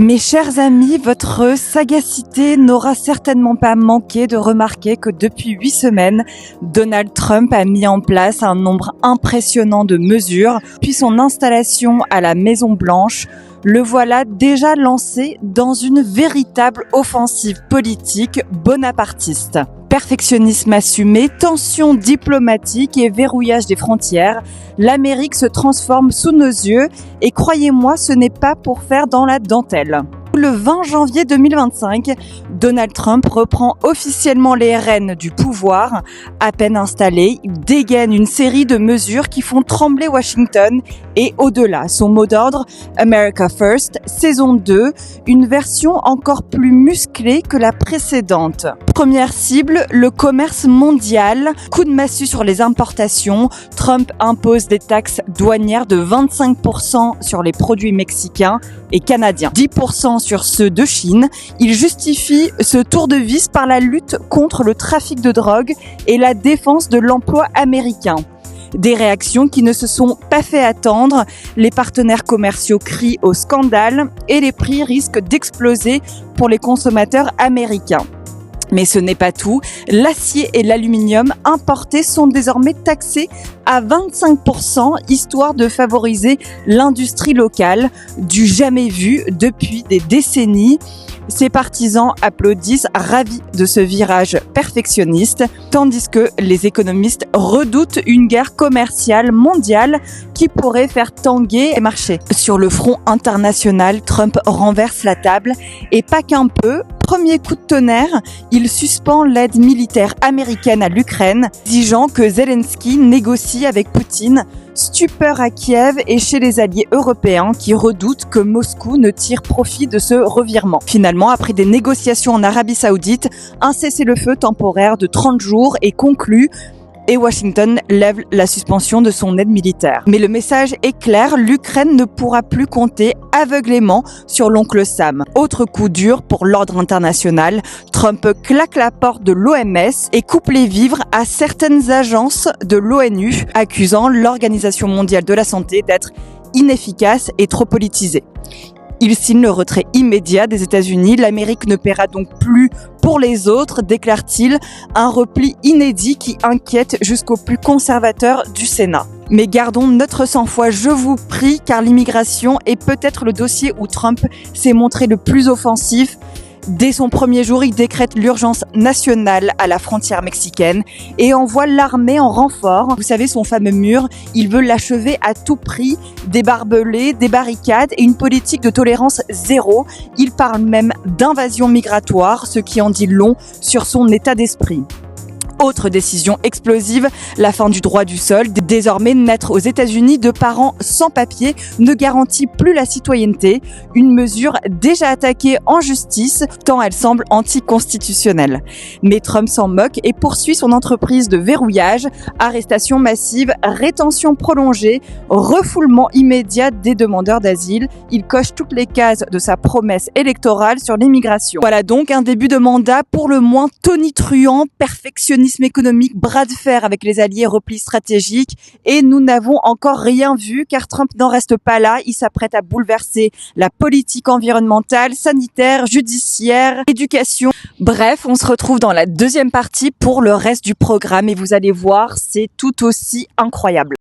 Mes chers amis, votre sagacité n'aura certainement pas manqué de remarquer que depuis 8 semaines, Donald Trump a mis en place un nombre impressionnant de mesures. Puis son installation à la Maison-Blanche, le voilà déjà lancé dans une véritable offensive politique bonapartiste. Perfectionnisme assumé, tensions diplomatiques et verrouillage des frontières, l'Amérique se transforme sous nos yeux et croyez-moi, ce n'est pas pour faire dans la dentelle. Le 20 janvier 2025, Donald Trump reprend officiellement les rênes du pouvoir. À peine installé, il dégaine une série de mesures qui font trembler Washington et au-delà. Son mot d'ordre, America First, saison 2, une version encore plus musclée que la précédente. Première cible, le commerce mondial. Coup de massue sur les importations. Trump impose des taxes douanières de 25% sur les produits mexicains et canadiens, 10% sur ceux de Chine. Il justifie ce tour de vis par la lutte contre le trafic de drogue et la défense de l'emploi américain. Des réactions qui ne se sont pas fait attendre. Les partenaires commerciaux crient au scandale et les prix risquent d'exploser pour les consommateurs américains. Mais ce n'est pas tout. L'acier et l'aluminium importés sont désormais taxés à 25%, histoire de favoriser l'industrie locale, du jamais vu depuis des décennies. Ses partisans applaudissent, ravis de ce virage perfectionniste, tandis que les économistes redoutent une guerre commerciale mondiale qui pourrait faire tanguer les marchés. Sur le front international, Trump renverse la table et pas qu'un peu. Premier coup de tonnerre, il suspend l'aide militaire américaine à l'Ukraine, exigeant que Zelensky négocie avec Poutine. Stupeur à Kiev et chez les alliés européens qui redoutent que Moscou ne tire profit de ce revirement. Finalement, après des négociations en Arabie Saoudite, un cessez-le-feu temporaire de 30 jours est conclu et Washington lève la suspension de son aide militaire. Mais le message est clair, l'Ukraine ne pourra plus compter aveuglément sur l'oncle Sam. Autre coup dur pour l'ordre international, Trump claque la porte de l'OMS et coupe les vivres à certaines agences de l'ONU, accusant l'Organisation mondiale de la santé d'être inefficace et trop politisée. Il signe le retrait immédiat des États-Unis. L'Amérique ne paiera donc plus pour les autres, déclare-t-il, un repli inédit qui inquiète jusqu'aux plus conservateurs du Sénat. Mais gardons notre sang-froid, je vous prie, car l'immigration est peut-être le dossier où Trump s'est montré le plus offensif. Dès son premier jour, il décrète l'urgence nationale à la frontière mexicaine et envoie l'armée en renfort. Vous savez, son fameux mur, il veut l'achever à tout prix, des barbelés, des barricades et une politique de tolérance zéro. Il parle même d'invasion migratoire, ce qui en dit long sur son état d'esprit. Autre décision explosive, la fin du droit du sol. Désormais, naître aux États-Unis de parents sans papier ne garantit plus la citoyenneté. Une mesure déjà attaquée en justice, tant elle semble anticonstitutionnelle. Mais Trump s'en moque et poursuit son entreprise de verrouillage, arrestation massive, rétention prolongée, refoulement immédiat des demandeurs d'asile. Il coche toutes les cases de sa promesse électorale sur l'immigration. Voilà donc un début de mandat pour le moins tonitruant, perfectionniste économique, bras de fer avec les alliés, repli stratégique et nous n'avons encore rien vu car Trump n'en reste pas là, il s'apprête à bouleverser la politique environnementale, sanitaire, judiciaire, éducation. Bref, on se retrouve dans la deuxième partie pour le reste du programme et vous allez voir, c'est tout aussi incroyable.